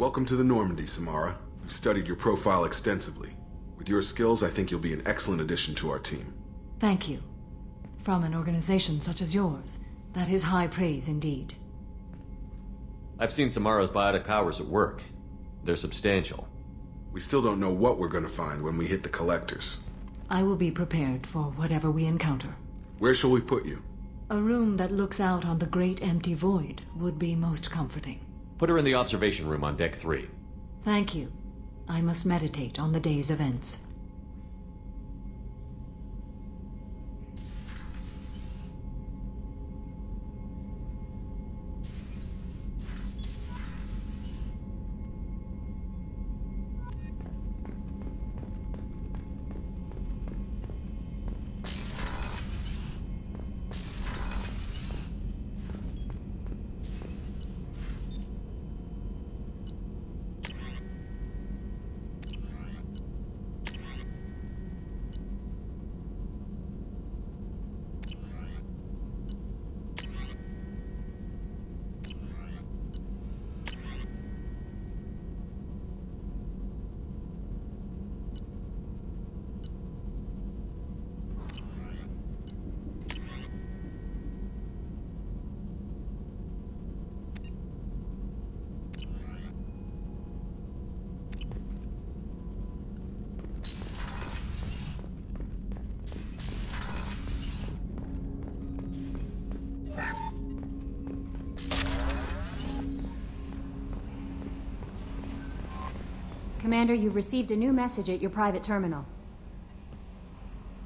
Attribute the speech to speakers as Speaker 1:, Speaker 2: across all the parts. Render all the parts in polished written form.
Speaker 1: Welcome to the Normandy, Samara. We've studied your profile extensively. With your skills, I think you'll be an excellent addition to our team.
Speaker 2: Thank you. From an organization such as yours, that is high praise indeed.
Speaker 3: I've seen Samara's biotic powers at work. They're substantial.
Speaker 1: We still don't know what we're going to find when we hit the collectors.
Speaker 2: I will be prepared for whatever we encounter.
Speaker 1: Where shall we put you?
Speaker 2: A room that looks out on the great empty void would be most comforting.
Speaker 3: Put her in the observation room on deck 3.
Speaker 2: Thank you. I must meditate on the day's events.
Speaker 4: Commander, you've received a new message at your private terminal.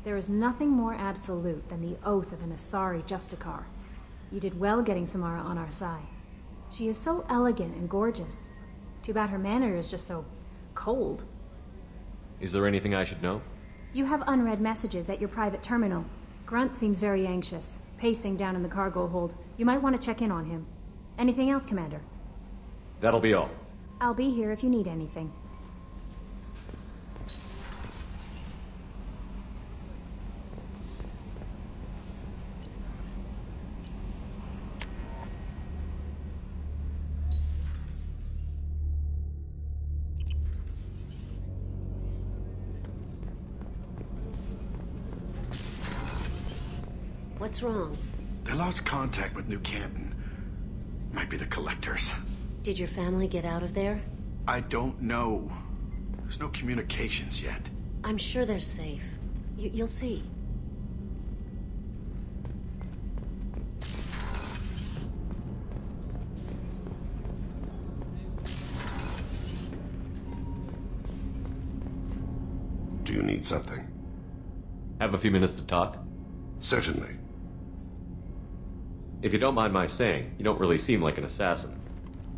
Speaker 4: There is nothing more absolute than the oath of an Asari Justicar. You did well getting Samara on our side. She is so elegant and gorgeous. Too bad her manner is just so cold.
Speaker 3: Is there anything I should know?
Speaker 4: You have unread messages at your private terminal. Grunt seems very anxious, pacing down in the cargo hold. You might want to check in on him. Anything else, Commander?
Speaker 3: That'll be all.
Speaker 4: I'll be here if you need anything.
Speaker 5: What's wrong?
Speaker 6: They lost contact with New Canton. Might be the collectors.
Speaker 5: Did your family get out of there?
Speaker 6: I don't know. There's no communications yet.
Speaker 5: I'm sure they're safe. You'll see.
Speaker 7: Do you need something?
Speaker 3: Have a few minutes to talk?
Speaker 7: Certainly.
Speaker 3: If you don't mind my saying, you don't really seem like an assassin.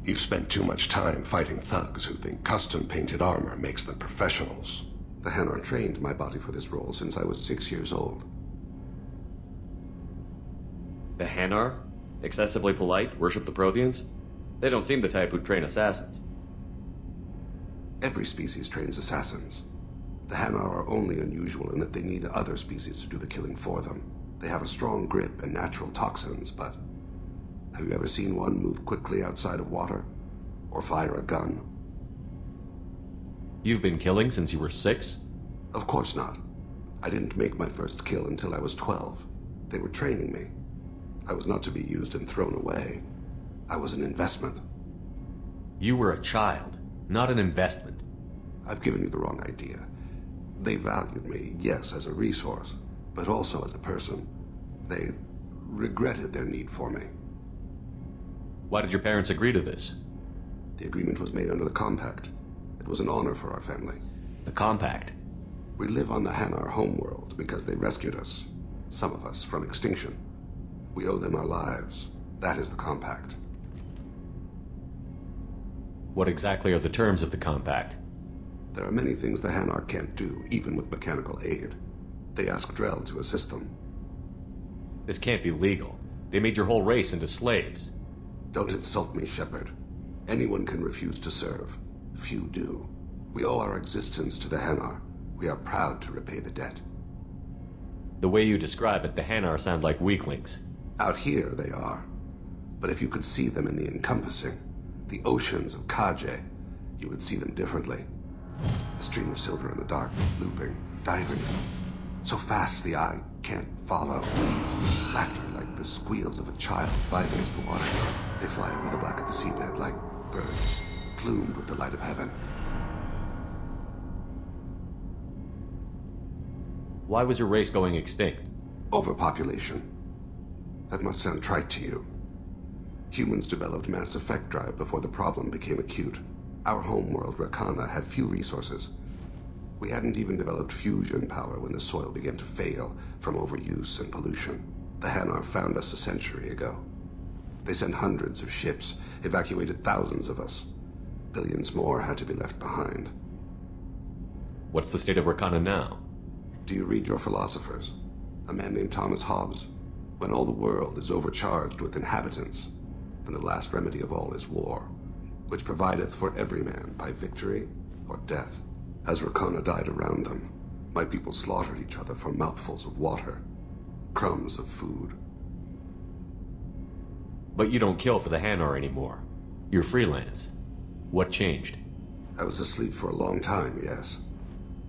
Speaker 7: You've spent too much time fighting thugs who think custom-painted armor makes them professionals. The Hanar trained my body for this role since I was 6 years old.
Speaker 3: The Hanar? Excessively polite, worship the Protheans? They don't seem the type who'd train assassins.
Speaker 7: Every species trains assassins. The Hanar are only unusual in that they need other species to do the killing for them. They have a strong grip and natural toxins, but have you ever seen one move quickly outside of water? Or fire a gun?
Speaker 3: You've been killing since you were 6?
Speaker 7: Of course not. I didn't make my first kill until I was 12. They were training me. I was not to be used and thrown away. I was an investment.
Speaker 3: You were a child, not an investment.
Speaker 7: I've given you the wrong idea. They valued me, yes, as a resource, but also as a person. They regretted their need for me.
Speaker 3: Why did your parents agree to this?
Speaker 7: The agreement was made under the Compact. It was an honor for our family.
Speaker 3: The Compact?
Speaker 7: We live on the Hanar homeworld because they rescued us. Some of us from extinction. We owe them our lives. That is the Compact.
Speaker 3: What exactly are the terms of the Compact?
Speaker 7: There are many things the Hanar can't do, even with mechanical aid. They ask Drell to assist them.
Speaker 3: This can't be legal. They made your whole race into slaves.
Speaker 7: Don't insult me, Shepard. Anyone can refuse to serve. Few do. We owe our existence to the Hanar. We are proud to repay the debt.
Speaker 3: The way you describe it, the Hanar sound like weaklings.
Speaker 7: Out here, they are. But if you could see them in the encompassing, the oceans of Kaje, you would see them differently. A stream of silver in the dark, looping, diving. So fast the eye can't follow. Laughter like the squeals of a child fighting against the water. They fly over the black of the seabed like birds, plumed with the light of heaven.
Speaker 3: Why was your race going extinct?
Speaker 7: Overpopulation. That must sound trite to you. Humans developed mass effect drive before the problem became acute. Our homeworld, Rakana, had few resources. We hadn't even developed fusion power when the soil began to fail from overuse and pollution. The Hanar found us a century ago. They sent hundreds of ships, evacuated thousands of us. Billions more had to be left behind.
Speaker 3: What's the state of Rakana now?
Speaker 7: Do you read your philosophers? A man named Thomas Hobbes. When all the world is overcharged with inhabitants, then the last remedy of all is war, which provideth for every man by victory or death. As Rakana died around them, my people slaughtered each other for mouthfuls of water, crumbs of food.
Speaker 3: But you don't kill for the Hanar anymore. You're freelance. What changed?
Speaker 7: I was asleep for a long time, yes.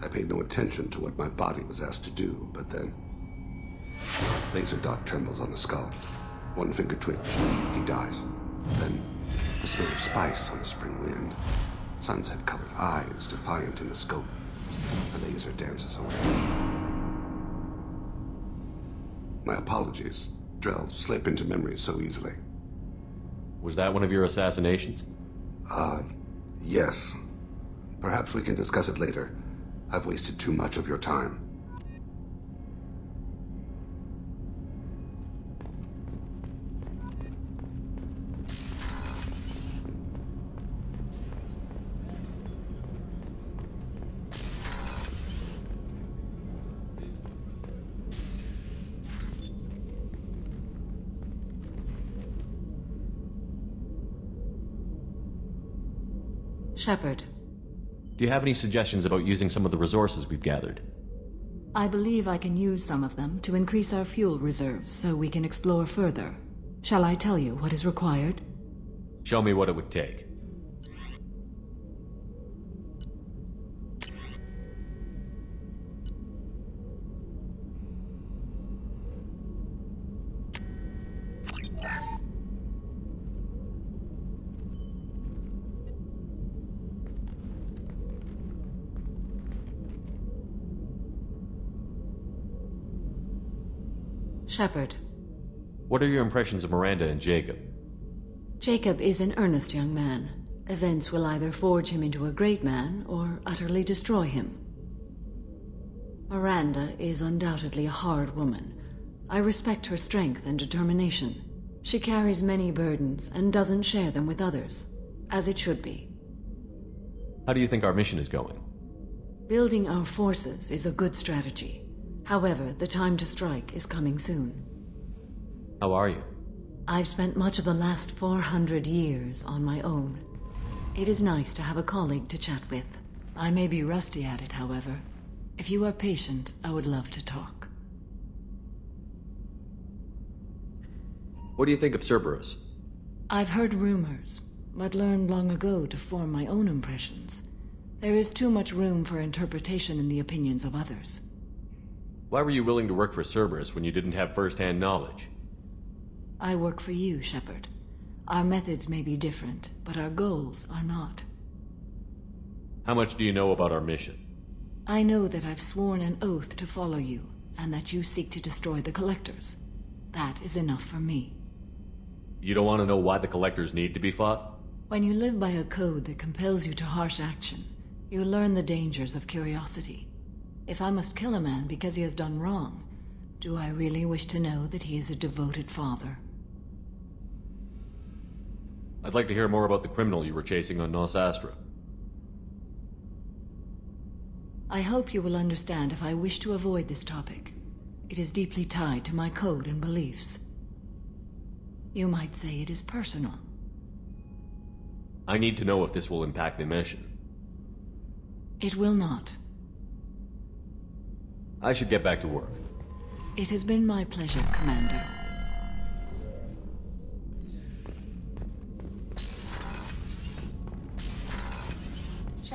Speaker 7: I paid no attention to what my body was asked to do, but then... Laser dot trembles on the skull. One finger twitch, he dies. Then, the smell of spice on the spring wind. Sunset-colored eyes defiant in the scope. The laser dances away. My apologies. Drell slip into memory so easily.
Speaker 3: Was that one of your assassinations?
Speaker 7: Yes. Perhaps we can discuss it later. I've wasted too much of your time.
Speaker 2: Shepard.
Speaker 3: Do you have any suggestions about using some of the resources we've gathered?
Speaker 2: I believe I can use some of them to increase our fuel reserves so we can explore further. Shall I tell you what is required?
Speaker 3: Show me what it would take.
Speaker 2: Shepard.
Speaker 3: What are your impressions of Miranda and Jacob?
Speaker 2: Jacob is an earnest young man. Events will either forge him into a great man or utterly destroy him. Miranda is undoubtedly a hard woman. I respect her strength and determination. She carries many burdens and doesn't share them with others, as it should be.
Speaker 3: How do you think our mission is going?
Speaker 2: Building our forces is a good strategy. However, the time to strike is coming soon.
Speaker 3: How are you?
Speaker 2: I've spent much of the last 400 years on my own. It is nice to have a colleague to chat with. I may be rusty at it, however. If you are patient, I would love to talk.
Speaker 3: What do you think of Cerberus?
Speaker 2: I've heard rumors, but learned long ago to form my own impressions. There is too much room for interpretation in the opinions of others.
Speaker 3: Why were you willing to work for Cerberus when you didn't have first-hand knowledge?
Speaker 2: I work for you, Shepard. Our methods may be different, but our goals are not.
Speaker 3: How much do you know about our mission?
Speaker 2: I know that I've sworn an oath to follow you, and that you seek to destroy the Collectors. That is enough for me.
Speaker 3: You don't want to know why the Collectors need to be fought?
Speaker 2: When you live by a code that compels you to harsh action, you learn the dangers of curiosity. If I must kill a man because he has done wrong, do I really wish to know that he is a devoted father?
Speaker 3: I'd like to hear more about the criminal you were chasing on Nos Astra.
Speaker 2: I hope you will understand if I wish to avoid this topic. It is deeply tied to my code and beliefs. You might say it is personal.
Speaker 3: I need to know if this will impact the mission.
Speaker 2: It will not.
Speaker 3: I should get back to work.
Speaker 2: It has been my pleasure, Commander.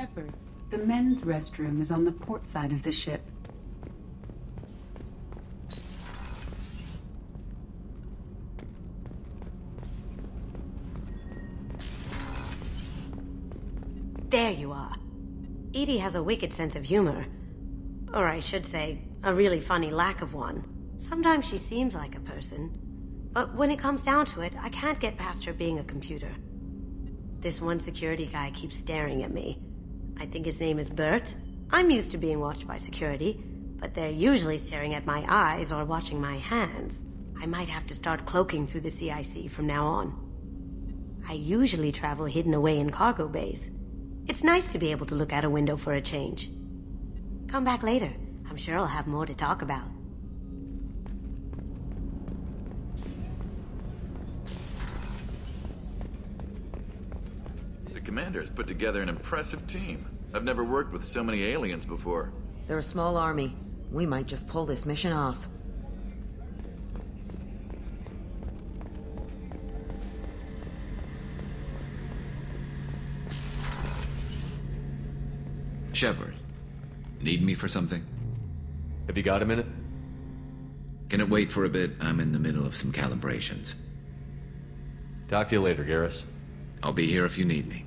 Speaker 8: Shepard, the men's restroom is on the port side of the ship.
Speaker 5: There you are. Edie has a wicked sense of humor. Or I should say, a really funny lack of one. Sometimes she seems like a person. But when it comes down to it, I can't get past her being a computer. This one security guy keeps staring at me. I think his name is Bert. I'm used to being watched by security, but they're usually staring at my eyes or watching my hands. I might have to start cloaking through the CIC from now on. I usually travel hidden away in cargo bays. It's nice to be able to look out a window for a change. Come back later. I'm sure I'll have more to talk about.
Speaker 9: The commander's put together an impressive team. I've never worked with so many aliens before.
Speaker 10: They're a small army. We might just pull this mission off.
Speaker 11: Shepard, need me for something?
Speaker 3: Have you got a minute?
Speaker 11: Can it wait for a bit? I'm in the middle of some calibrations.
Speaker 3: Talk to you later, Garrus.
Speaker 11: I'll be here if you need me.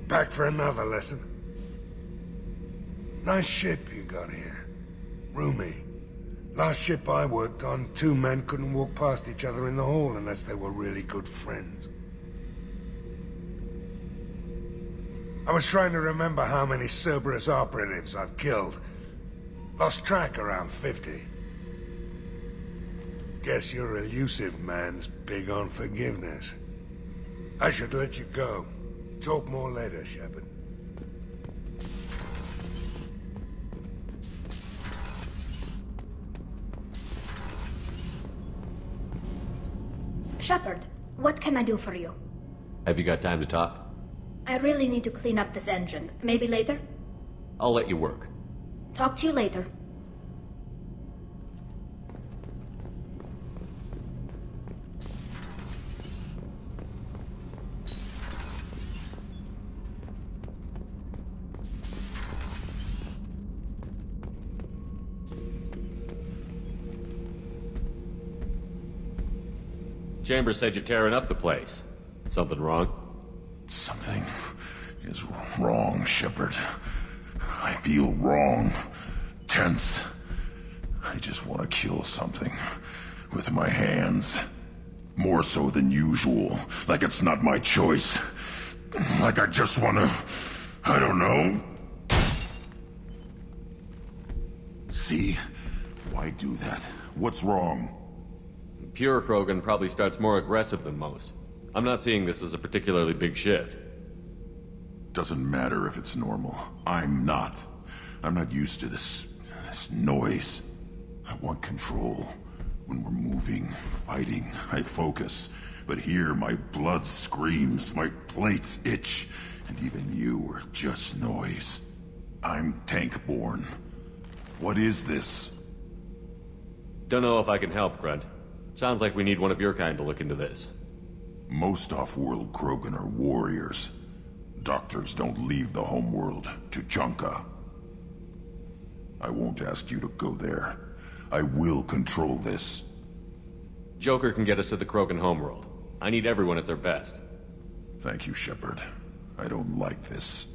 Speaker 12: Back for another lesson. Nice ship you got here. Roomy. Last ship I worked on, two men couldn't walk past each other in the hall unless they were really good friends. I was trying to remember how many Cerberus operatives I've killed. Lost track around 50. Guess your elusive man's big on forgiveness. I should let you go. Talk more later, Shepard.
Speaker 13: Shepard, what can I do for you?
Speaker 3: Have you got time to talk?
Speaker 13: I really need to clean up this engine. Maybe later?
Speaker 3: I'll let you work.
Speaker 13: Talk to you later.
Speaker 3: Chambers said you're tearing up the place. Something wrong?
Speaker 6: Something is wrong, Shepard. I feel wrong. Tense. I just want to kill something. With my hands. More so than usual. Like it's not my choice. Like I just want to... I don't know. See? Why do that? What's wrong?
Speaker 3: Pure Krogan probably starts more aggressive than most. I'm not seeing this as a particularly big shift.
Speaker 6: Doesn't matter if it's normal. I'm not. I'm not used to this noise. I want control. When we're moving, fighting, I focus. But here, my blood screams, my plates itch, and even you are just noise. I'm tank-born. What is this?
Speaker 3: Don't know if I can help, Grunt. Sounds like we need one of your kind to look into this.
Speaker 6: Most off-world Krogan are warriors. Doctors don't leave the homeworld to Junka. I won't ask you to go there. I will control this.
Speaker 3: Joker can get us to the Krogan homeworld. I need everyone at their best.
Speaker 6: Thank you, Shepard. I don't like this.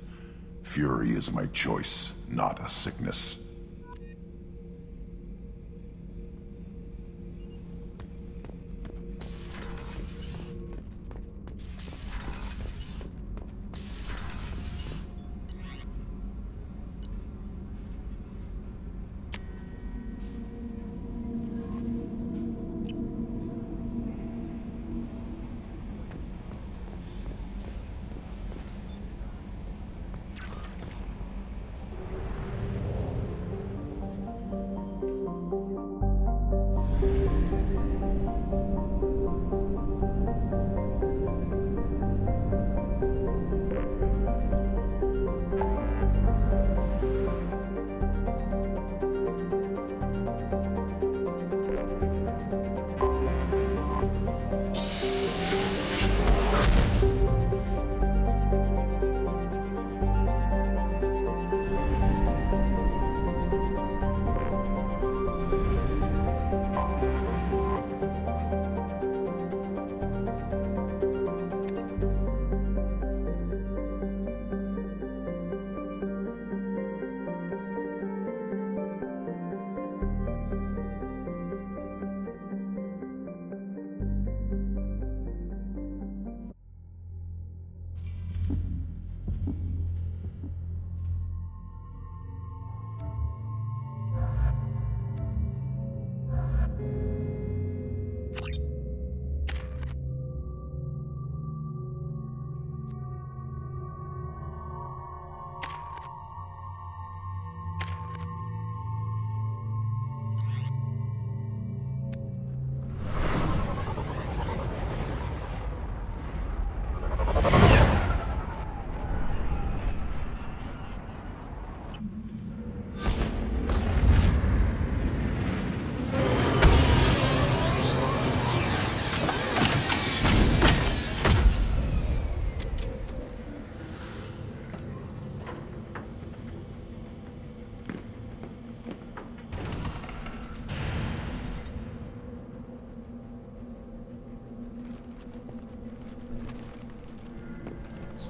Speaker 6: Fury is my choice, not a sickness.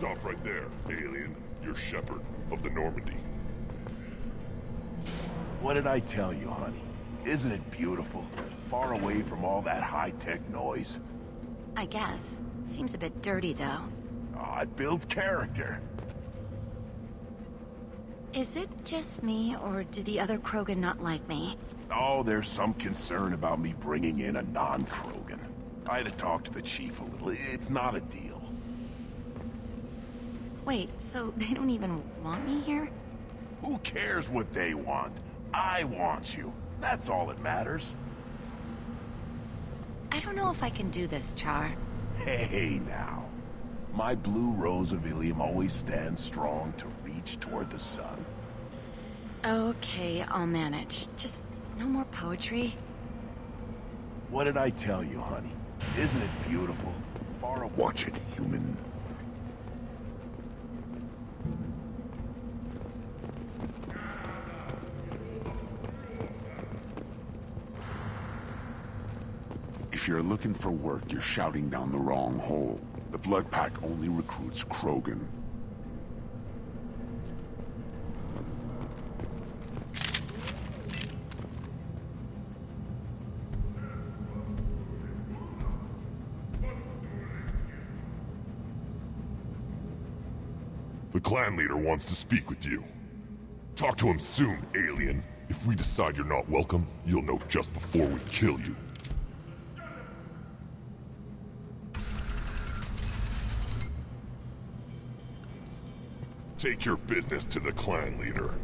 Speaker 14: Stop right there, alien. You're Shepherd of the Normandy.
Speaker 15: What did I tell you, honey? Isn't it beautiful? Far away from all that high-tech noise.
Speaker 16: I guess. Seems a bit dirty, though.
Speaker 15: Oh, it builds character.
Speaker 16: Is it just me, or do the other Krogan not like me?
Speaker 15: Oh, there's some concern about me bringing in a non-Krogan. I had to talk to the chief a little. It's not a deal.
Speaker 16: Wait, so they don't even want me here?
Speaker 15: Who cares what they want? I want you. That's all that matters.
Speaker 16: I don't know if I can do this, Char.
Speaker 15: Hey, now. My blue rose of Ilium always stands strong to reach toward the sun.
Speaker 16: Okay, I'll manage. Just no more poetry.
Speaker 15: What did I tell you, honey? Isn't it beautiful? Far away.
Speaker 6: Watch it, human. If you're looking for work, you're shouting down the wrong hole. The Blood Pack only recruits Krogan.
Speaker 14: The clan leader wants to speak with you. Talk to him soon, alien. If we decide you're not welcome, you'll know just before we kill you. Take your business to the clan leader.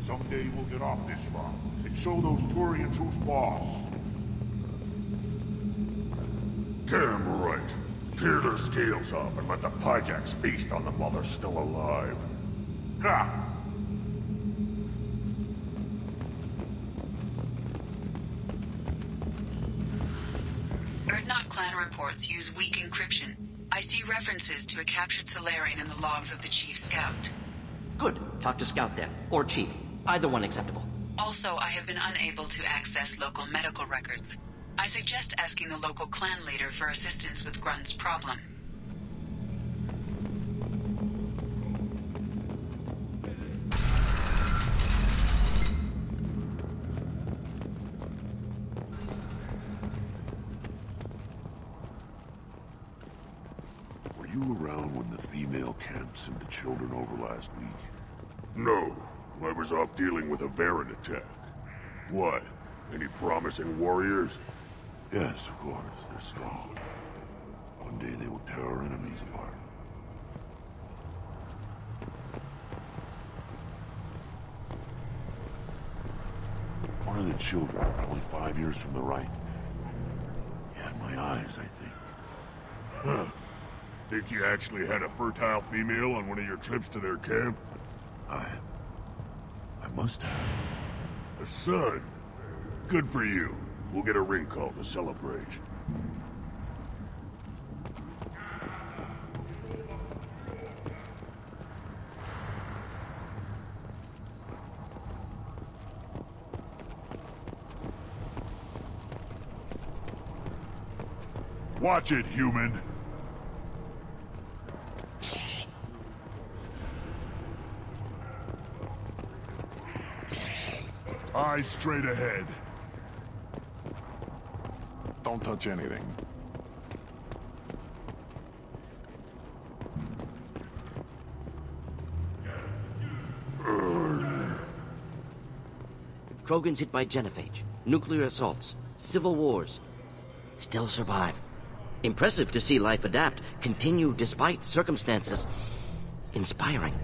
Speaker 17: Someday we'll get off this rock and show those Turians who's boss. Damn right. Tear their scales off and let the Pyjaks feast on them while they're still alive. Ha!
Speaker 18: Urdnot clan reports use weak encryption. I see references to a captured Solarian in the logs of the Chief Scout.
Speaker 19: Good. Talk to Scout then. Or Chief. Either one acceptable.
Speaker 18: Also, I have been unable to access local medical records. I suggest asking the local clan leader for assistance with Grunt's problem.
Speaker 6: Were you around when the female camps sent the children over last week?
Speaker 14: No. I was off dealing with a Varren attack. What? Any promising warriors?
Speaker 6: Yes, of course. They're strong. One day they will tear our enemies apart. One of the children, probably 5 years from the right. He had my eyes, I think.
Speaker 14: Huh. Think you actually had a fertile female on one of your trips to their camp?
Speaker 6: I must have.
Speaker 14: A son? Good for you. We'll get a ring call to celebrate. Watch it, human! Eyes straight ahead.
Speaker 6: Don't touch anything.
Speaker 19: Krogans hit by genophage, nuclear assaults, civil wars. Still survive. Impressive to see life adapt, continue despite circumstances. Inspiring.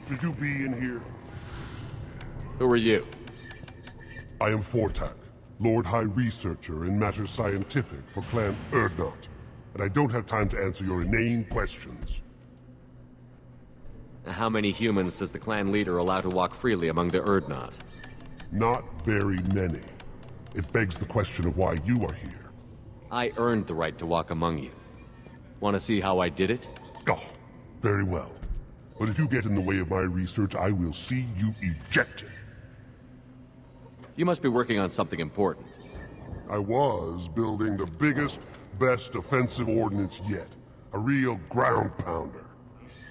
Speaker 14: Should you be in here?
Speaker 3: Who are you?
Speaker 14: I am Fortak, Lord High Researcher in matters scientific for Clan Urdnot, and I don't have time to answer your inane questions.
Speaker 3: How many humans does the clan leader allow to walk freely among the Urdnot?
Speaker 14: Not very many. It begs the question of why you are here.
Speaker 3: I earned the right to walk among you. Want to see how I did it?
Speaker 14: Oh, very well. But if you get in the way of my research, I will see you ejected.
Speaker 3: You must be working on something important.
Speaker 14: I was building the biggest, best offensive ordnance yet. A real ground pounder.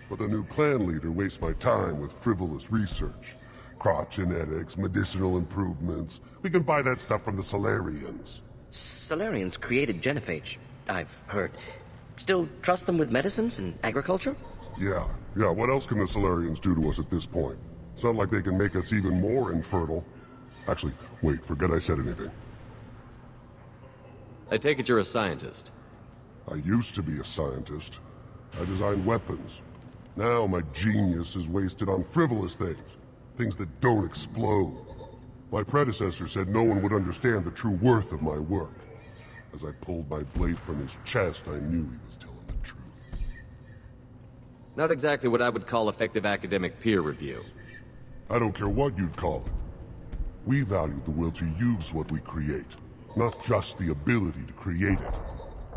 Speaker 14: But the new clan leader wastes my time with frivolous research. Crop genetics, medicinal improvements. We can buy that stuff from the Solarians.
Speaker 19: Solarians created genophage, I've heard. Still trust them with medicines and agriculture?
Speaker 14: Yeah. What else can the Solarians do to us at this point? It's not like they can make us even more infertile. Actually, wait, forget I said anything.
Speaker 3: I take it you're a scientist.
Speaker 14: I used to be a scientist. I designed weapons. Now my genius is wasted on frivolous things. Things that don't explode. My predecessor said no one would understand the true worth of my work. As I pulled my blade from his chest, I knew he was telling the truth.
Speaker 3: Not exactly what I would call effective academic peer review.
Speaker 14: I don't care what you'd call it. We value the will to use what we create, not just the ability to create it.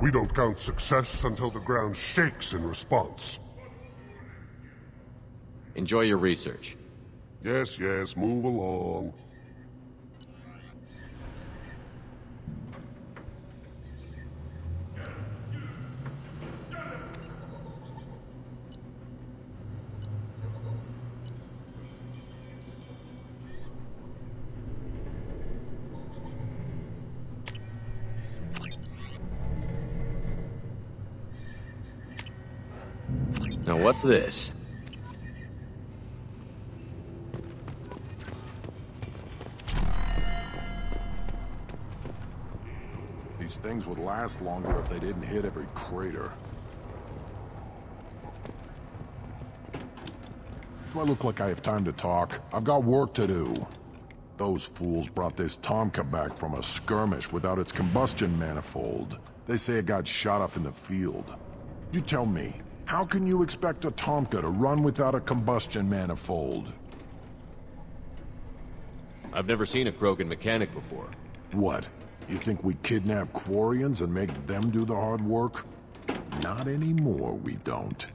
Speaker 14: We don't count success until the ground shakes in response.
Speaker 3: Enjoy your research.
Speaker 14: Yes, move along.
Speaker 3: Now what's this?
Speaker 15: These things would last longer if they didn't hit every crater. Do I look like I have time to talk? I've got work to do. Those fools brought this Tomka back from a skirmish without its combustion manifold. They say it got shot off in the field. You tell me, how can you expect a Tomka to run without a combustion manifold?
Speaker 3: I've never seen a Krogan mechanic before.
Speaker 15: What? You think we kidnap Quarians and make them do the hard work? Not anymore, we don't.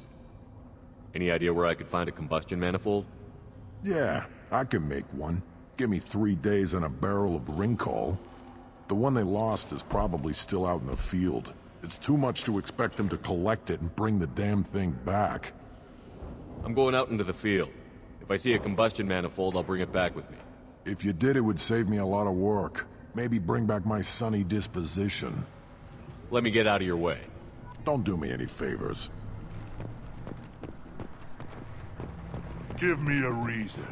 Speaker 3: Any idea where I could find a combustion manifold?
Speaker 15: Yeah, I can make one. Give me 3 days and a barrel of Ringcall. The one they lost is probably still out in the field. It's too much to expect them to collect it and bring the damn thing back.
Speaker 3: I'm going out into the field. If I see a combustion manifold, I'll bring it back with me.
Speaker 15: If you did, it would save me a lot of work. Maybe bring back my sunny disposition.
Speaker 3: Let me get out of your way.
Speaker 15: Don't do me any favors.
Speaker 17: Give me a reason.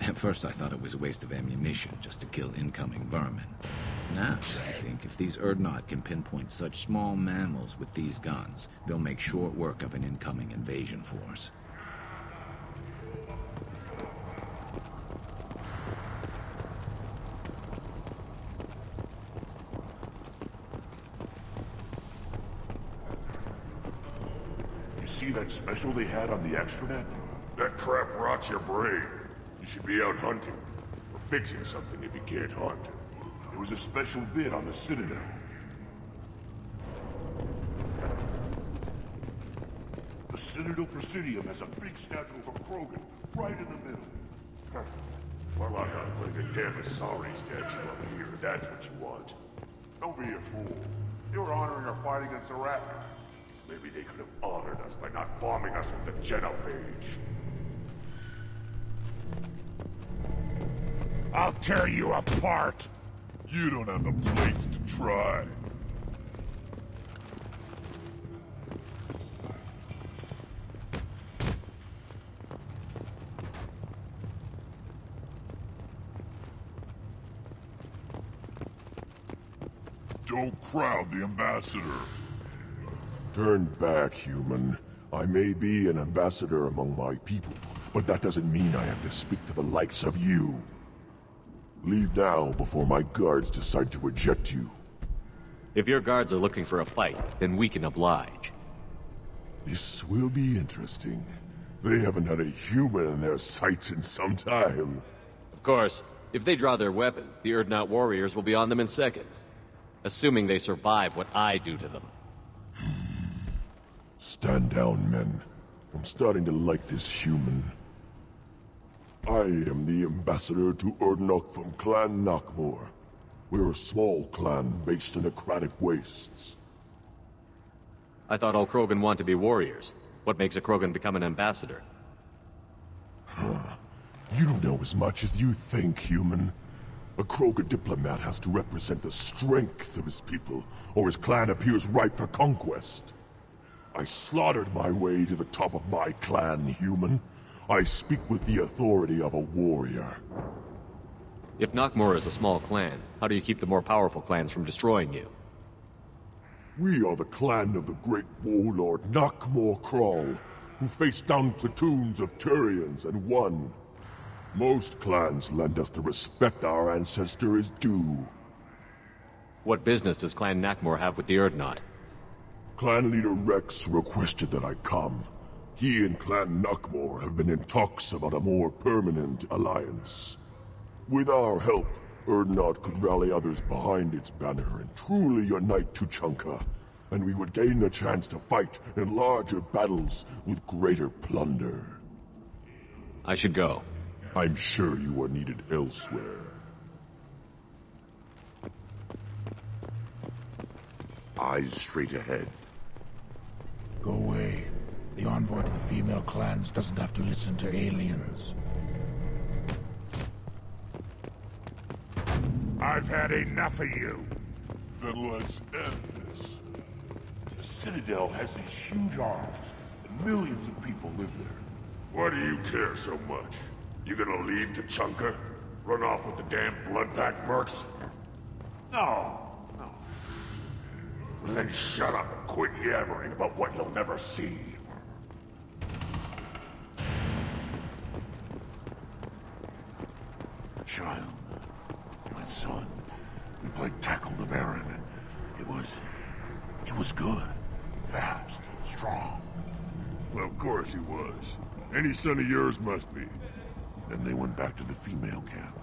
Speaker 11: At first I thought it was a waste of ammunition just to kill incoming vermin. Now, I think if these Urdnot can pinpoint such small mammals with these guns, they'll make short work of an incoming invasion force.
Speaker 17: You see that special they had on the extranet? That crap rots your brain. You should be out hunting, or fixing something if you can't hunt. It was a special vid on the Citadel. The Citadel Presidium has a big statue of a Krogan, right in the middle. Huh. Well, I'm not putting a damn Asari statue up here, that's what you want. Don't be a fool. You were honoring our fight against Arachne. Maybe they could have honored us by not bombing us with the genophage. I'll tear you apart! You don't have the plates to try. Don't crowd the ambassador.
Speaker 14: Turn back, human. I may be an ambassador among my people, but that doesn't mean I have to speak to the likes of you. Leave now before my guards decide to eject you.
Speaker 3: If your guards are looking for a fight, then we can oblige.
Speaker 14: This will be interesting.
Speaker 15: They haven't had a human in their sights in some time.
Speaker 3: Of course, if they draw their weapons, the Urdnot warriors will be on them in seconds. Assuming they survive what I do to them.
Speaker 15: Stand down, men. I'm starting to like this human. I am the ambassador to Urdnot from Clan Nakmor. We're a small clan based in the Kratic Wastes.
Speaker 3: I thought all Krogan want to be warriors. What makes a Krogan become an ambassador?
Speaker 15: You don't know as much as you think, human. A Krogan diplomat has to represent the strength of his people, or his clan appears ripe for conquest. I slaughtered my way to the top of my clan, human. I speak with the authority of a warrior.
Speaker 3: If Nakmor is a small clan, how do you keep the more powerful clans from destroying you?
Speaker 15: We are the clan of the great warlord Nakmor Krall, who faced down platoons of Turians and won. Most clans lend us the respect our ancestor is due.
Speaker 3: What business does Clan Nakmor have with the Urdnot?
Speaker 15: Clan leader Rex requested that I come. He and Clan Nakmor have been in talks about a more permanent alliance. With our help, Urdnot could rally others behind its banner and truly unite Tuchanka, and we would gain the chance to fight in larger battles with greater plunder.
Speaker 3: I should go.
Speaker 15: I'm sure you are needed elsewhere.
Speaker 17: Eyes straight ahead.
Speaker 20: Go away. The envoy to the female clans doesn't have to listen to aliens.
Speaker 17: I've had enough of you. Then let's end this. The Citadel has these huge arms, and millions of people live there. Why do you care so much? You gonna leave Tuchanka? Run off with the damn bloodback mercs? No. Then shut up and quit yammering about what you'll never see. A child. My son. We played tackle the Baron, and it was good. Fast. Strong.
Speaker 15: Well, of course he was. Any son of yours must be.
Speaker 17: Then they went back to the female camp.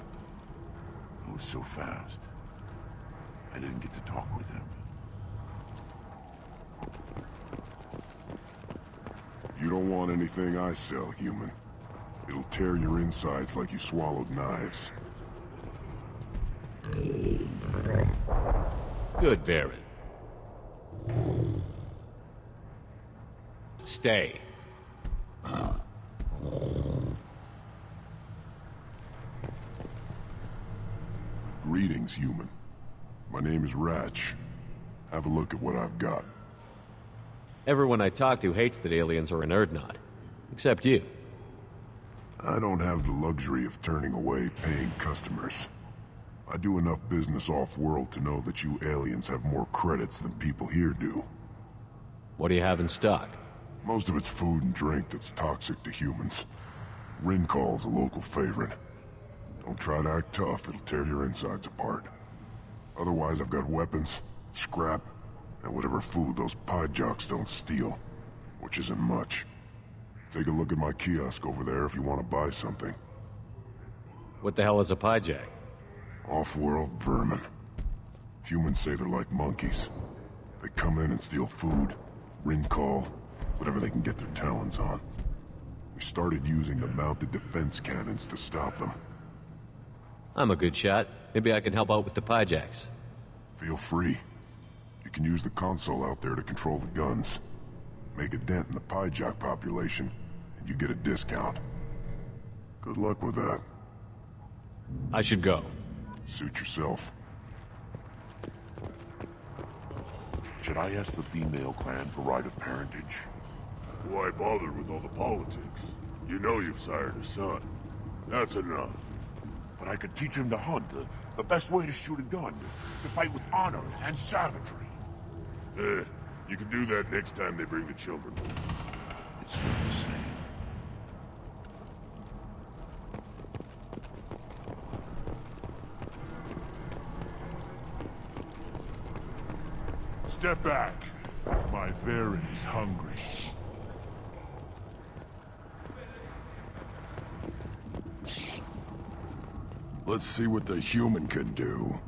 Speaker 17: It was so fast. I didn't get to talk with him.
Speaker 14: You don't want anything I sell, human. It'll tear your insides like you swallowed knives.
Speaker 3: Good, Varen. Stay.
Speaker 14: Greetings, human. My name is Ratch. Have a look at what I've got.
Speaker 3: Everyone I talk to hates that aliens are an Urdnot. Except you.
Speaker 14: I don't have the luxury of turning away paying customers. I do enough business off-world to know that you aliens have more credits than people here do.
Speaker 3: What do you have in stock?
Speaker 14: Most of it's food and drink that's toxic to humans. Rincall's a local favorite. Don't try to act tough, it'll tear your insides apart. Otherwise, I've got weapons, scrap, and whatever food those pie jocks don't steal. Which isn't much. Take a look at my kiosk over there if you want to buy something.
Speaker 3: What the hell is a pie jack?
Speaker 14: Off-world vermin. Humans say they're like monkeys. They come in and steal food, Rincall, whatever they can get their talons on. We started using the mounted defense cannons to stop them.
Speaker 3: I'm a good shot. Maybe I can help out with the pie jacks.
Speaker 14: Feel free. You can use the console out there to control the guns. Make a dent in the pie jock population, and you get a discount. Good luck with that.
Speaker 3: I should go.
Speaker 14: Suit yourself.
Speaker 17: Should I ask the female clan for right of parentage?
Speaker 15: Why bother with all the politics? You know you've sired a son. That's enough.
Speaker 17: But I could teach him to hunt, the best way to shoot a gun, to fight with honor and savagery.
Speaker 15: You can do that next time they bring the children.
Speaker 17: It's not the same. Step back. My Varen is hungry.
Speaker 15: Let's see what the human can do.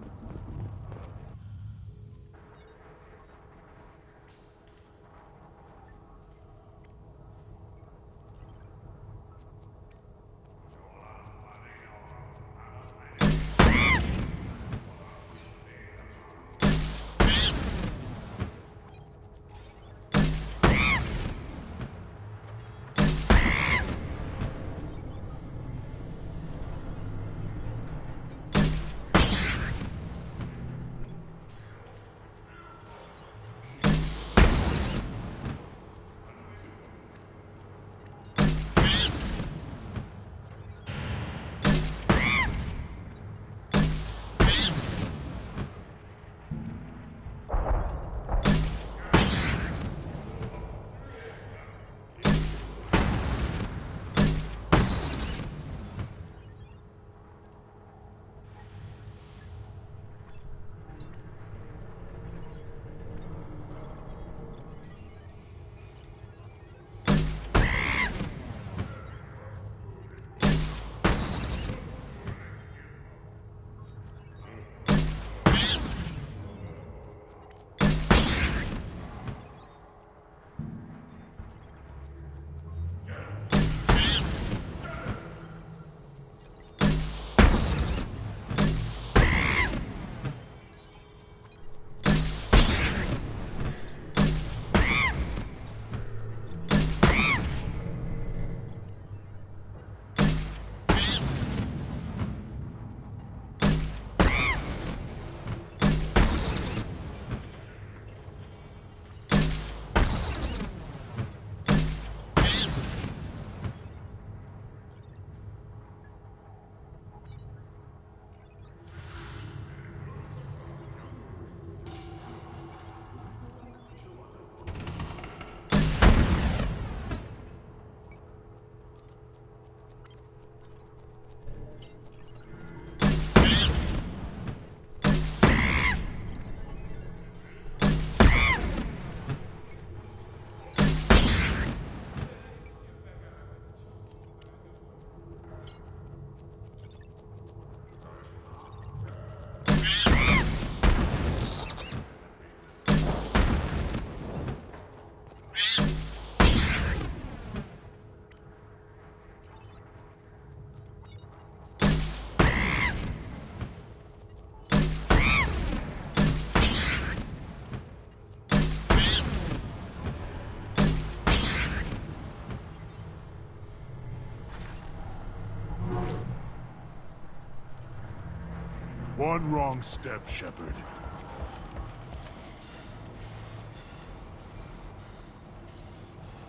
Speaker 17: One wrong step, Shepard.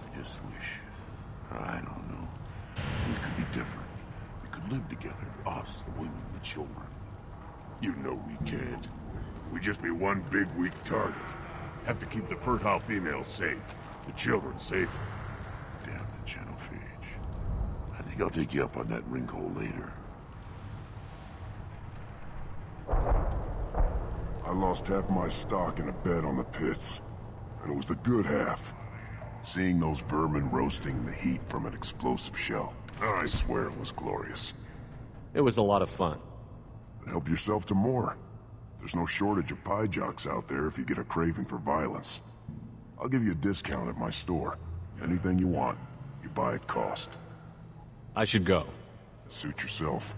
Speaker 6: I just wish... I don't know. Things could be different. We could live together. Us, the women, the children.
Speaker 17: You know we can't. We'd just be one big weak target. Have to keep the fertile females safe. The children safe.
Speaker 6: Damn the genophage. I think I'll take you up on that ringhole later.
Speaker 15: I lost half my stock in a bet on the pits. And it was the good half. Seeing those vermin roasting in the heat from an explosive shell. I swear it was glorious.
Speaker 3: It was a lot of fun.
Speaker 15: Help yourself to more. There's no shortage of pie jocks out there if you get a craving for violence. I'll give you a discount at my store. Anything you want, you buy at cost.
Speaker 3: I should go.
Speaker 15: Suit yourself.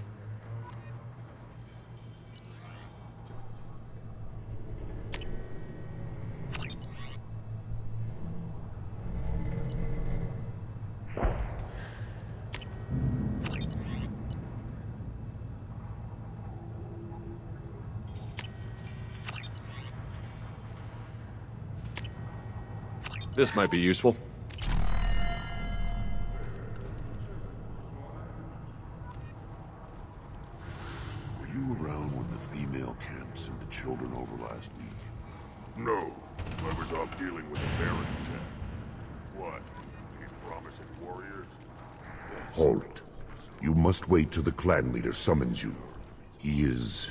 Speaker 3: This might be useful.
Speaker 6: Were you around when the female camp sent the children over last week?
Speaker 17: No. I was off dealing with a Baron attack. What? Any promising warriors?
Speaker 6: Halt. You must wait till the clan leader summons you. He is...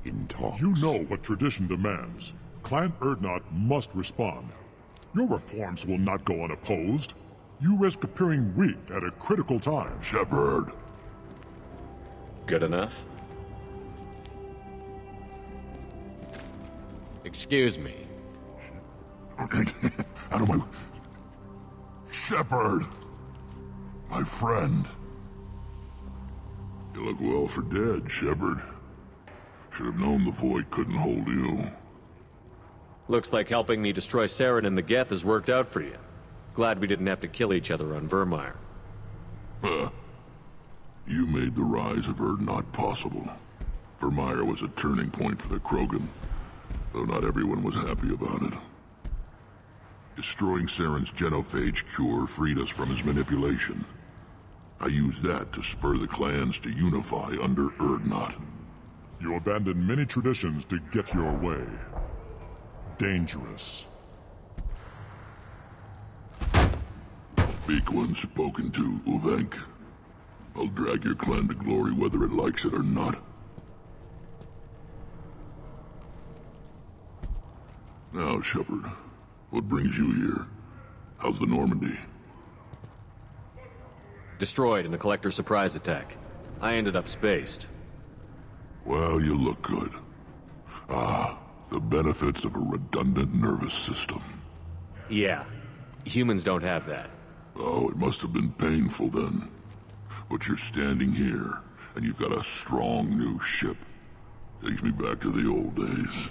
Speaker 6: in talks.
Speaker 21: You know what tradition demands. Clan Urdnot must respond. Your reforms will not go unopposed. You risk appearing weak at a critical time.
Speaker 6: Shepard!
Speaker 3: Good enough? Excuse me.
Speaker 21: Out of my... Shepard! My friend. You look well for dead, Shepard. Should have known the Void couldn't hold you.
Speaker 3: Looks like helping me destroy Saren and the Geth has worked out for you. Glad we didn't have to kill each other on Vermeer.
Speaker 21: You made the rise of Urdnot possible. Vermeer was a turning point for the Krogan, though not everyone was happy about it. Destroying Saren's genophage cure freed us from his manipulation. I used that to spur the clans to unify under Urdnot. You abandoned many traditions to get your way. Dangerous. Speak when spoken to, Uvenk. I'll drag your clan to glory whether it likes it or not. Now, Shepard, what brings you here? How's the Normandy?
Speaker 3: Destroyed in a collector surprise attack. I ended up spaced.
Speaker 21: Well, you look good. Ah, the benefits of a redundant nervous system.
Speaker 3: Yeah. Humans don't have that.
Speaker 21: Oh, it must have been painful then. But you're standing here, and you've got a strong new ship. Takes me back to the old days.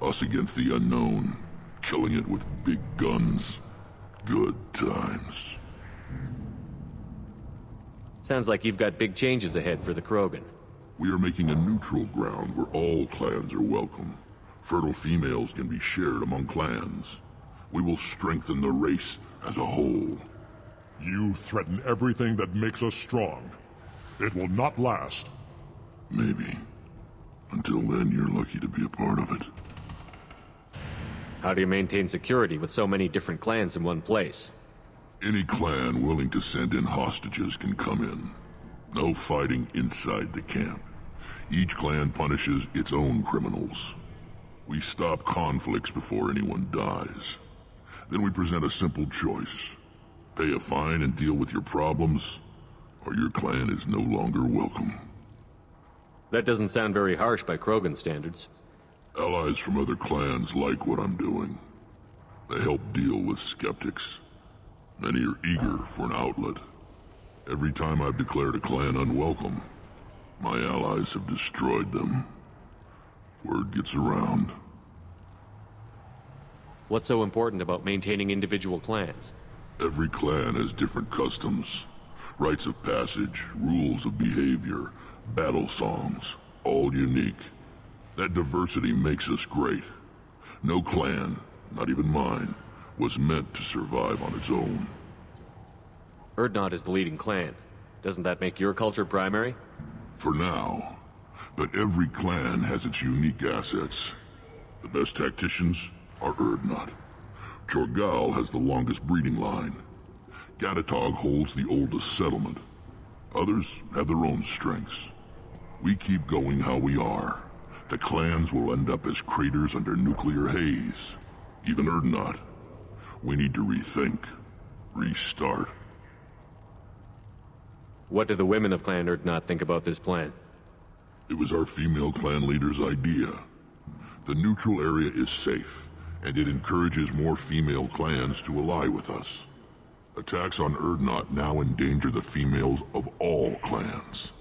Speaker 21: Us against the unknown, killing it with big guns. Good times.
Speaker 3: Sounds like you've got big changes ahead for the Krogan.
Speaker 21: We are making a neutral ground where all clans are welcome. Fertile females can be shared among clans. We will strengthen the race as a whole. You threaten everything that makes us strong. It will not last. Maybe. Until then, you're lucky to be a part of it.
Speaker 3: How do you maintain security with so many different clans in one place?
Speaker 21: Any clan willing to send in hostages can come in. No fighting inside the camp. Each clan punishes its own criminals. We stop conflicts before anyone dies. Then we present a simple choice. Pay a fine and deal with your problems, or your clan is no longer welcome.
Speaker 3: That doesn't sound very harsh by Krogan standards.
Speaker 21: Allies from other clans like what I'm doing. They help deal with skeptics. Many are eager for an outlet. Every time I've declared a clan unwelcome, my allies have destroyed them. Word gets around.
Speaker 3: What's so important about maintaining individual clans?
Speaker 21: Every clan has different customs, rites of passage, rules of behavior, battle songs, all unique. That diversity makes us great. No clan, not even mine, was meant to survive on its own.
Speaker 3: Urdnot is the leading clan. Doesn't that make your culture primary?
Speaker 21: For now. But every clan has its unique assets. The best tacticians are Urdnot. Chorgal has the longest breeding line. Gatatog holds the oldest settlement. Others have their own strengths. We keep going how we are. The clans will end up as craters under nuclear haze. Even Urdnot. We need to rethink. Restart.
Speaker 3: What do the women of Clan Urdnot think about this plan?
Speaker 21: It was our female clan leader's idea. The neutral area is safe, and it encourages more female clans to ally with us. Attacks on Urdnot now endanger the females of all clans.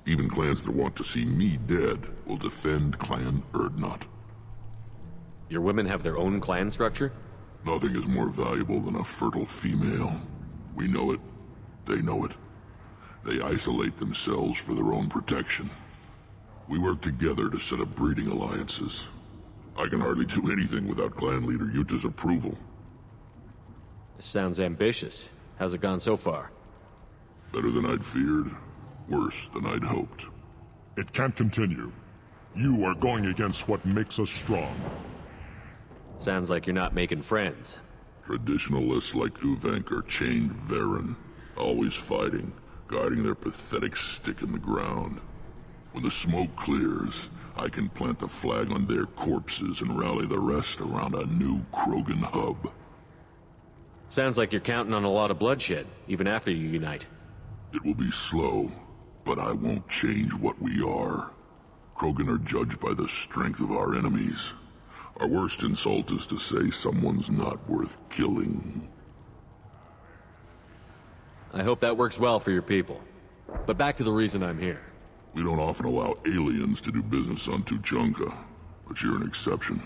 Speaker 21: Even clans that want to see me dead will defend Clan Urdnot.
Speaker 3: Your women have their own clan structure?
Speaker 21: Nothing is more valuable than a fertile female. We know it. They know it. They isolate themselves for their own protection. We work together to set up breeding alliances. I can hardly do anything without clan leader Yuta's approval.
Speaker 3: This sounds ambitious. How's it gone so far?
Speaker 21: Better than I'd feared. Worse than I'd hoped. It can't continue. You are going against what makes us strong.
Speaker 3: Sounds like you're not making friends.
Speaker 21: Traditionalists like Uvenk are chained Varen, always fighting, guiding their pathetic stick in the ground. When the smoke clears, I can plant the flag on their corpses and rally the rest around a new Krogan hub.
Speaker 3: Sounds like you're counting on a lot of bloodshed, even after you unite.
Speaker 21: It will be slow, but I won't change what we are. Krogan are judged by the strength of our enemies. Our worst insult is to say someone's not worth killing.
Speaker 3: I hope that works well for your people. But back to the reason I'm here.
Speaker 21: We don't often allow aliens to do business on Tuchanka, but you're an exception.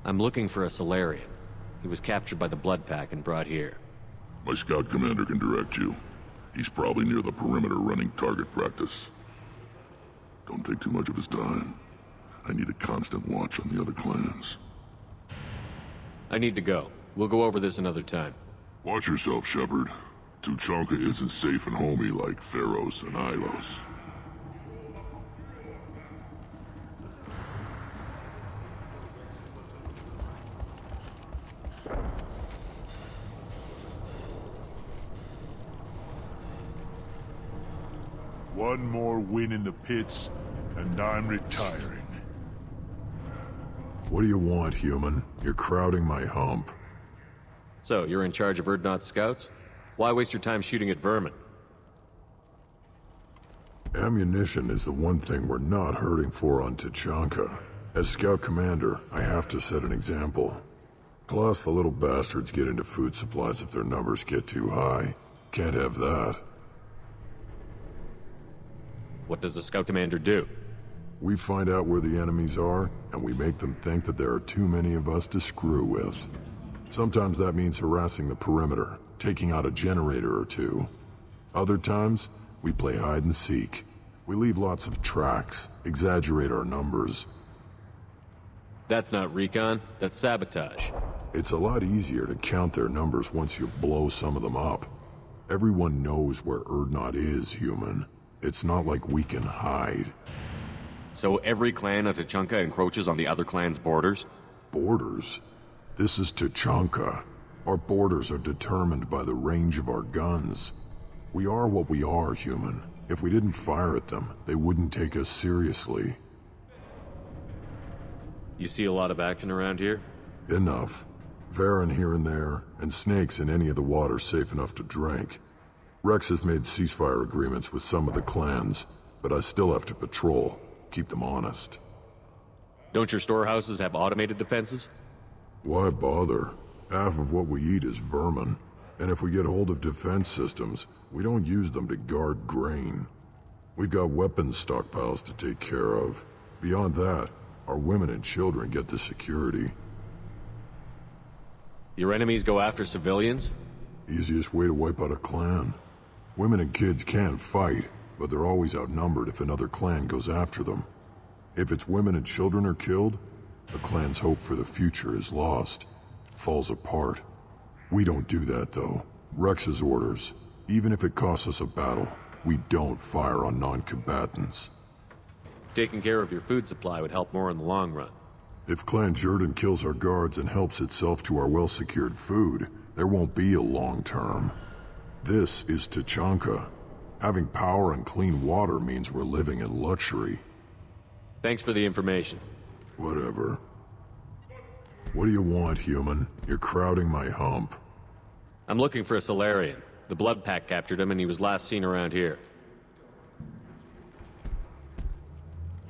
Speaker 3: I'm looking for a Solarian. He was captured by the Blood Pack and brought here.
Speaker 21: My scout commander can direct you. He's probably near the perimeter running target practice. Don't take too much of his time. I need a constant watch on the other clans.
Speaker 3: I need to go. We'll go over this another time.
Speaker 21: Watch yourself, Shepard. Tuchanka isn't safe and homey like Theros and Ilos.
Speaker 17: One more win in the pits, and I'm retiring.
Speaker 15: What do you want, human? You're crowding my hump.
Speaker 3: So, you're in charge of Urdnot's scouts? Why waste your time shooting at vermin?
Speaker 15: Ammunition is the one thing we're not hurting for on Tuchanka. As scout commander, I have to set an example. Plus, the little bastards get into food supplies if their numbers get too high. Can't have that.
Speaker 3: What does the scout commander do?
Speaker 15: We find out where the enemies are, and we make them think that there are too many of us to screw with. Sometimes that means harassing the perimeter, taking out a generator or two. Other times, we play hide and seek. We leave lots of tracks, exaggerate our numbers.
Speaker 3: That's not recon, that's sabotage.
Speaker 15: It's a lot easier to count their numbers once you blow some of them up. Everyone knows where Urdnot is, human. It's not like we can hide.
Speaker 3: So every clan of Tuchanka encroaches on the other clan's borders?
Speaker 15: Borders? This is Tuchanka. Our borders are determined by the range of our guns. We are what we are, human. If we didn't fire at them, they wouldn't take us seriously.
Speaker 3: You see a lot of action around here?
Speaker 15: Enough. Varen here and there, and snakes in any of the water safe enough to drink. Rex has made ceasefire agreements with some of the clans, but I still have to patrol, keep them honest.
Speaker 3: Don't your storehouses have automated defenses?
Speaker 15: Why bother? Half of what we eat is vermin, and if we get hold of defense systems, we don't use them to guard grain. We've got weapons stockpiles to take care of. Beyond that, our women and children get the security.
Speaker 3: Your enemies go after civilians?
Speaker 15: Easiest way to wipe out a clan. Women and kids can fight, but they're always outnumbered if another clan goes after them. If its women and children are killed, the clan's hope for the future is lost. Falls apart. We don't do that, though. Rex's orders. Even if it costs us a battle, we don't fire on non-combatants.
Speaker 3: Taking care of your food supply would help more in the long run.
Speaker 15: If Clan Jordan kills our guards and helps itself to our well-secured food, there won't be a long term. This is Tuchanka. Having power and clean water means we're living in luxury.
Speaker 3: Thanks for the information.
Speaker 15: Whatever. What do you want, human? You're crowding my hump.
Speaker 3: I'm looking for a Solarian. The Blood Pack captured him and he was last seen around here.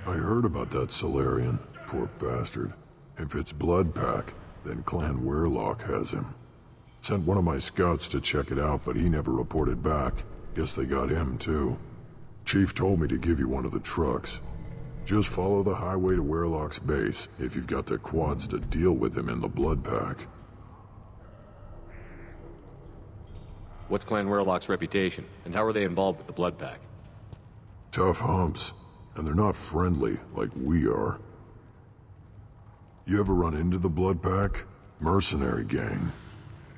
Speaker 15: I heard about that Solarian. Poor bastard. If it's Blood Pack, then Clan Weirlock has him. Sent one of my scouts to check it out, but he never reported back. Guess they got him, too. Chief told me to give you one of the trucks. Just follow the highway to Weirlock's base, if you've got the quads to deal with him in the Blood Pack.
Speaker 3: What's Clan Weirlock's reputation, and how are they involved with the Blood Pack?
Speaker 15: Tough humps, and they're not friendly like we are. You ever run into the Blood Pack? Mercenary gang.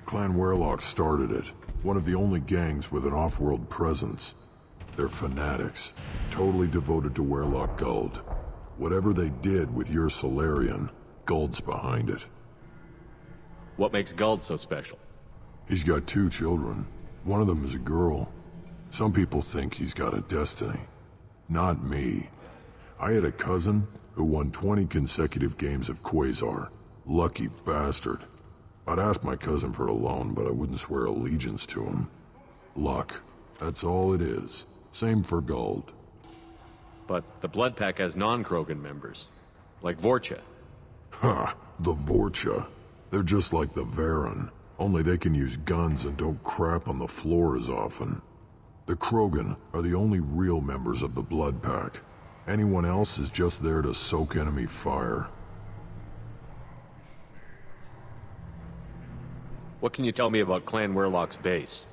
Speaker 15: Clan Weirlock started it. One of the only gangs with an off-world presence. They're fanatics, totally devoted to Weirlock Guld. Whatever they did with your Solarian, Guld's behind it.
Speaker 3: What makes Guld so special?
Speaker 15: He's got 2 children. One of them is a girl. Some people think he's got a destiny. Not me. I had a cousin who won 20 consecutive games of Quasar. Lucky bastard. I'd ask my cousin for a loan, but I wouldn't swear allegiance to him. Luck. That's all it is. Same for gold.
Speaker 3: But the Blood Pack has non-Krogan members, like Vorcha.
Speaker 15: Ha! The Vorcha. They're just like the Varen, only they can use guns and don't crap on the floor as often. The Krogan are the only real members of the Blood Pack. Anyone else is just there to soak enemy fire.
Speaker 3: What can you tell me about Clan Werlock's base?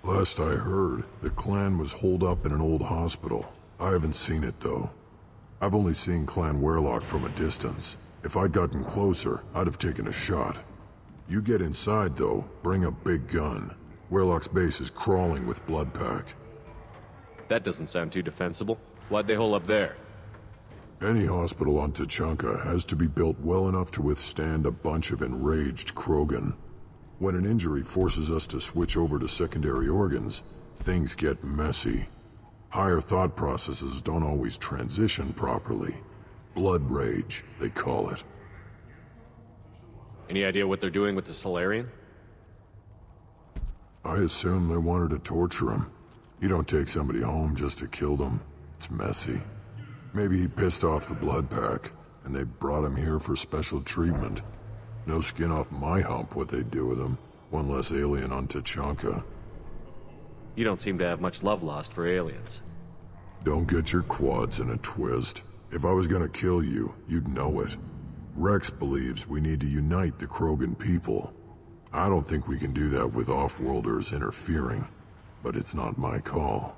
Speaker 15: Last I heard, the clan was holed up in an old hospital. I haven't seen it, though. I've only seen Clan Werlock from a distance. If I'd gotten closer, I'd have taken a shot. You get inside, though, bring a big gun. Werlock's base is crawling with Blood Pack.
Speaker 3: That doesn't sound too defensible. Why'd they hole up there?
Speaker 15: Any hospital on Tuchanka has to be built well enough to withstand a bunch of enraged Krogan. When an injury forces us to switch over to secondary organs, things get messy. Higher thought processes don't always transition properly. Blood rage, they call it.
Speaker 3: Any idea what they're doing with the Solarian?
Speaker 15: I assume they wanted to torture him. You don't take somebody home just to kill them. It's messy. Maybe he pissed off the Blood Pack, and they brought him here for special treatment. No skin off my hump what they'd do with him. One less alien on Tuchanka.
Speaker 3: You don't seem to have much love lost for aliens.
Speaker 15: Don't get your quads in a twist. If I was gonna kill you, you'd know it. Rex believes we need to unite the Krogan people. I don't think we can do that with off-worlders interfering, but it's not my call.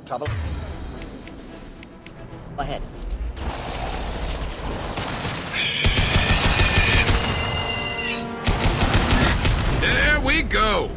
Speaker 19: Trouble? Ahead.
Speaker 15: There we go!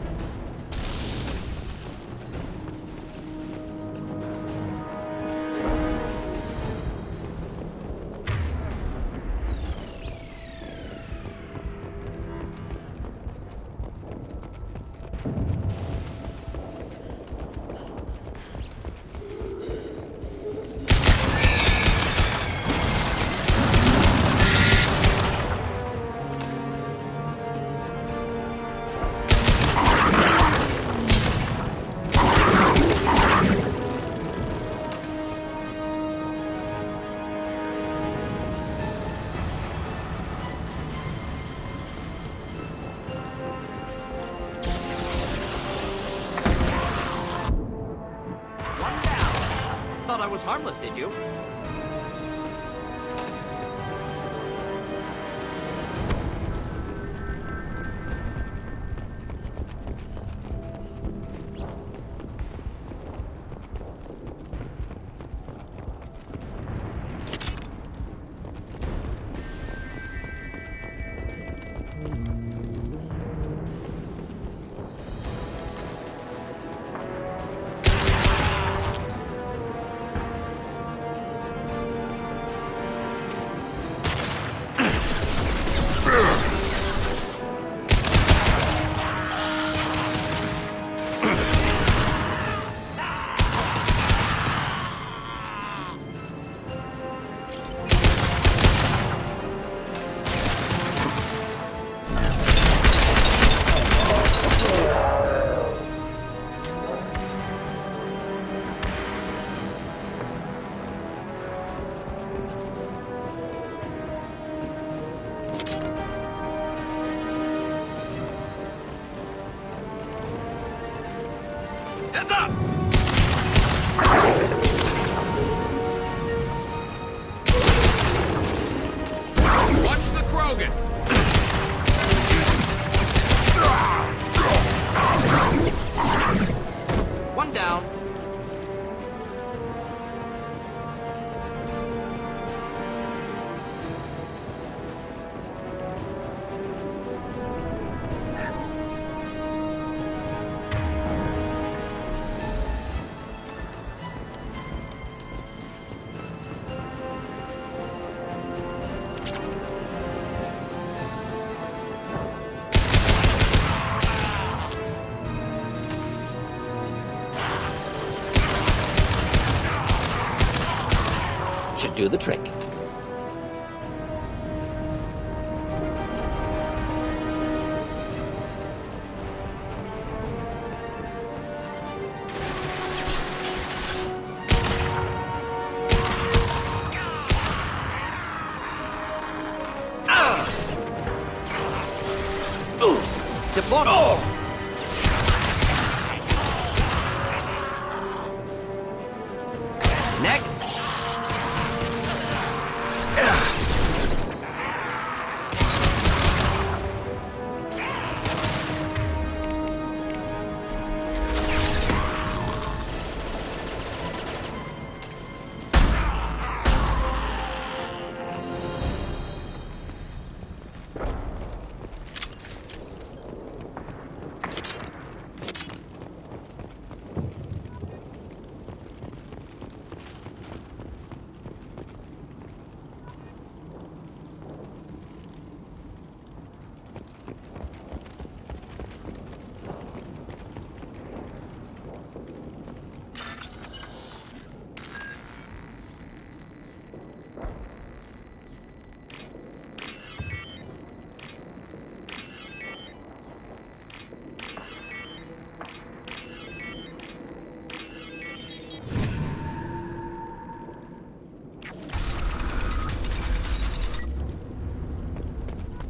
Speaker 19: I was harmless, did you?
Speaker 3: Heads up! Watch the Krogan!
Speaker 19: One down. Should do the trick. Deploy. Next.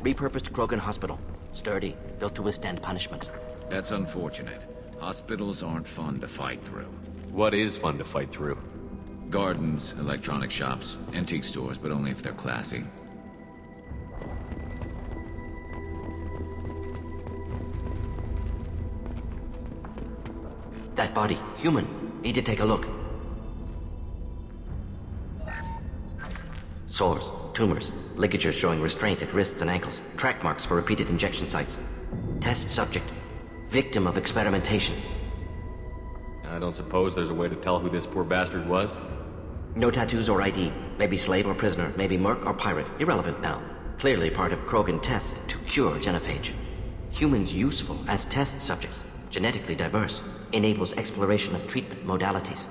Speaker 19: Repurposed Krogan hospital. Sturdy, built to withstand punishment.
Speaker 11: That's unfortunate. Hospitals aren't fun to fight through.
Speaker 3: What is fun to fight through?
Speaker 11: Gardens, electronic shops, antique stores, but only if they're classy.
Speaker 19: That body, human. Need to take a look. Sores, tumors, ligatures showing restraint at wrists and ankles, track marks for repeated injection sites. Test subject, victim of experimentation.
Speaker 3: I don't suppose there's a way to tell who this poor bastard was?
Speaker 19: No tattoos or ID. Maybe slave or prisoner, maybe merc or pirate. Irrelevant now. Clearly part of Krogan tests to cure genophage. Humans useful as test subjects, genetically diverse, enables exploration of treatment modalities.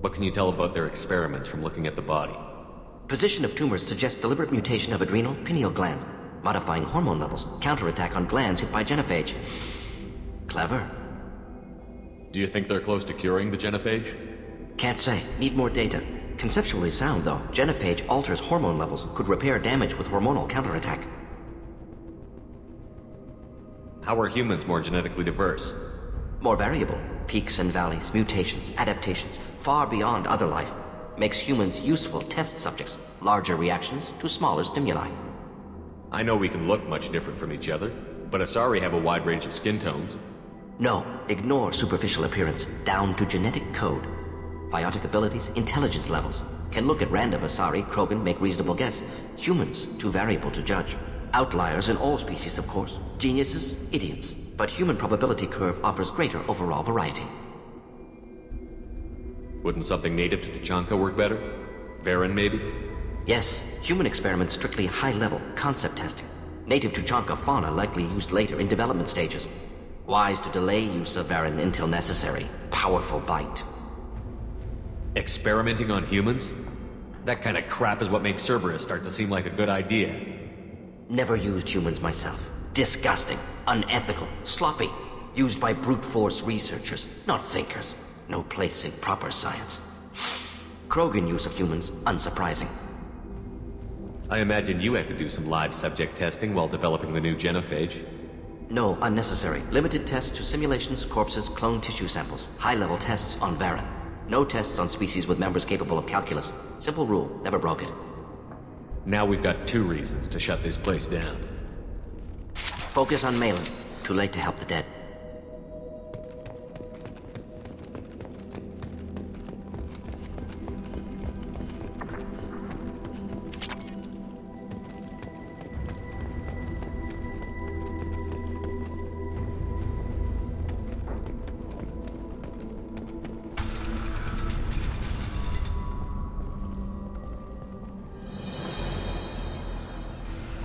Speaker 3: What can you tell about their experiments from looking at the body?
Speaker 19: Position of tumors suggests deliberate mutation of adrenal, pineal glands, modifying hormone levels, counterattack on glands hit by genophage. Clever.
Speaker 3: Do you think they're close to curing the genophage?
Speaker 19: Can't say. Need more data. Conceptually sound, though. Genophage alters hormone levels, could repair damage with hormonal counterattack.
Speaker 3: How are humans more genetically diverse?
Speaker 19: More variable. Peaks and valleys, mutations, adaptations, far beyond other life. Makes humans useful test subjects. Larger reactions to smaller stimuli.
Speaker 3: I know we can look much different from each other, but Asari have a wide range of skin tones.
Speaker 19: No, ignore superficial appearance, down to genetic code. Biotic abilities, intelligence levels. Can look at random Asari, Krogan, make reasonable guess. Humans, too variable to judge. Outliers in all species, of course. Geniuses, idiots. But human probability curve offers greater overall variety.
Speaker 3: Wouldn't something native to Tuchanka work better? Varen, maybe?
Speaker 19: Yes, human experiments strictly high-level, concept testing. Native Tuchanka fauna likely used later in development stages. Wise to delay use of Varen until necessary. Powerful bite.
Speaker 3: Experimenting on humans? That kind of crap is what makes Cerberus start to seem like a good idea.
Speaker 19: Never used humans myself. Disgusting, unethical, sloppy. Used by brute force researchers, not thinkers. No place in proper science. Krogan use of humans, unsurprising.
Speaker 3: I imagine you had to do some live subject testing while developing the new genophage.
Speaker 19: No, unnecessary. Limited tests to simulations, corpses, clone tissue samples. High-level tests on Varen. No tests on species with members capable of calculus. Simple rule, never broke it.
Speaker 3: Now we've got 2 reasons to shut this place down.
Speaker 19: Focus on Malin. Too late to help the dead.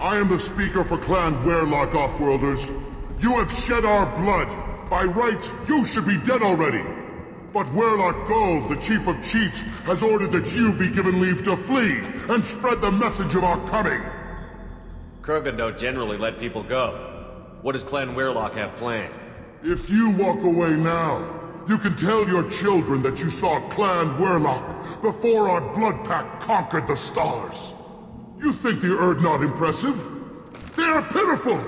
Speaker 21: I am the speaker for Clan Werlock, Offworlders. You have shed our blood. By rights, you should be dead already. But Werlock Gold, the Chief of Chiefs, has ordered that you be given leave to flee and spread the message of our coming.
Speaker 3: Krogan don't generally let people go. What does Clan Werlock have planned?
Speaker 21: If you walk away now, you can tell your children that you saw Clan Werlock before our blood pact conquered the stars. You think the Erd not impressive? They are pitiful!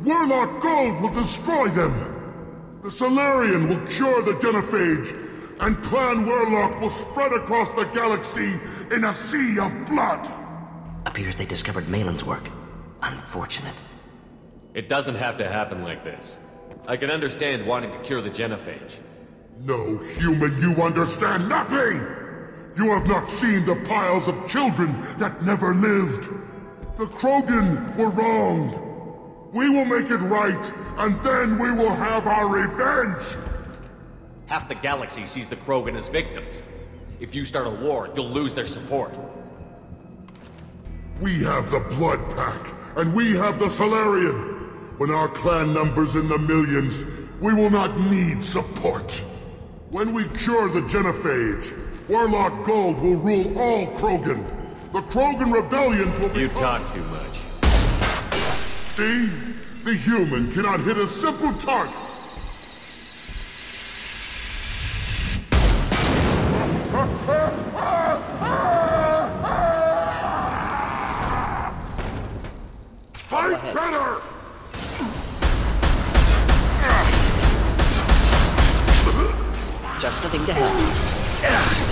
Speaker 21: Werlock Gold will destroy them! The Solarian will cure the Genophage, and Clan Werlock will spread across the galaxy in a sea of blood!
Speaker 19: Appears they discovered Malin's work. Unfortunate.
Speaker 3: It doesn't have to happen like this. I can understand wanting to cure the Genophage.
Speaker 21: No human, you understand nothing! You have not seen the piles of children that never lived. The Krogan were wronged. We will make it right, and then we will have our revenge!
Speaker 3: Half the galaxy sees the Krogan as victims. If you start a war, you'll lose their support.
Speaker 21: We have the Blood Pack, and we have the Solarian. When our clan numbers in the millions, we will not need support. When we cure the Genophage, Werlock Gold will rule all Krogan. The Krogan rebellions will be—
Speaker 3: You talk too much.
Speaker 21: See? The human cannot hit a simple target. Fight better!
Speaker 19: Just the thing to help.